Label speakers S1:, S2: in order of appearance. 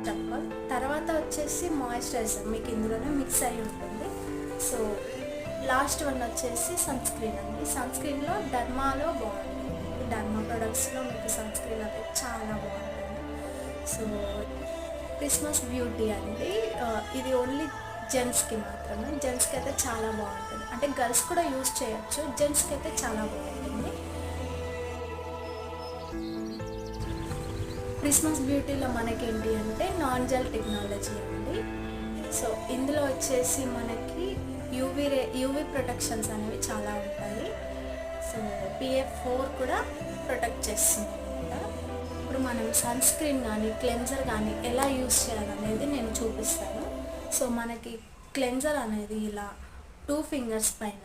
S1: చెప్పాలి. తర్వాత వచ్చేసి మాయిశ్చరైజర్ మీకు ఇందులోనే మిక్స్ అయి ఉంటుంది. సో లాస్ట్ వన్ వచ్చేసి సన్ స్క్రీన్ అండి. సన్ స్క్రీన్లో డర్మాలో బాగుంటుంది. డర్మా ప్రొడక్ట్స్లో మీకు సన్ స్క్రీన్ అయితే చాలా బాగుంటుంది. సో క్రిస్మస్ బ్యూటీ అండి. ఇది ఓన్లీ జెంట్స్కి మాత్రమే. జెంట్స్కి అయితే చాలా బాగుంటుంది. అంటే గర్ల్స్ కూడా యూజ్ చేయొచ్చు. జెంట్స్కి అయితే చాలా బాగుంటుంది. క్రిస్మస్ బ్యూటీలో మనకేంటి అంటే నాన్ జెల్ టెక్నాలజీ అండి. సో ఇందులో వచ్చేసి మనకి యూవీ ప్రొటెక్షన్స్ అనేవి చాలా ఉంటాయి. సో PF4 కూడా ప్రొటెక్ట్ చేస్తుంది అనమాట. ఇప్పుడు మనం సన్ స్క్రీన్ కానీ క్లెన్జర్ కానీ ఎలా యూస్ చేయాలనేది నేను చూపిస్తాను. సో మనకి క్లెన్జర్ అనేది ఇలా 2 ఫింగర్స్ పైన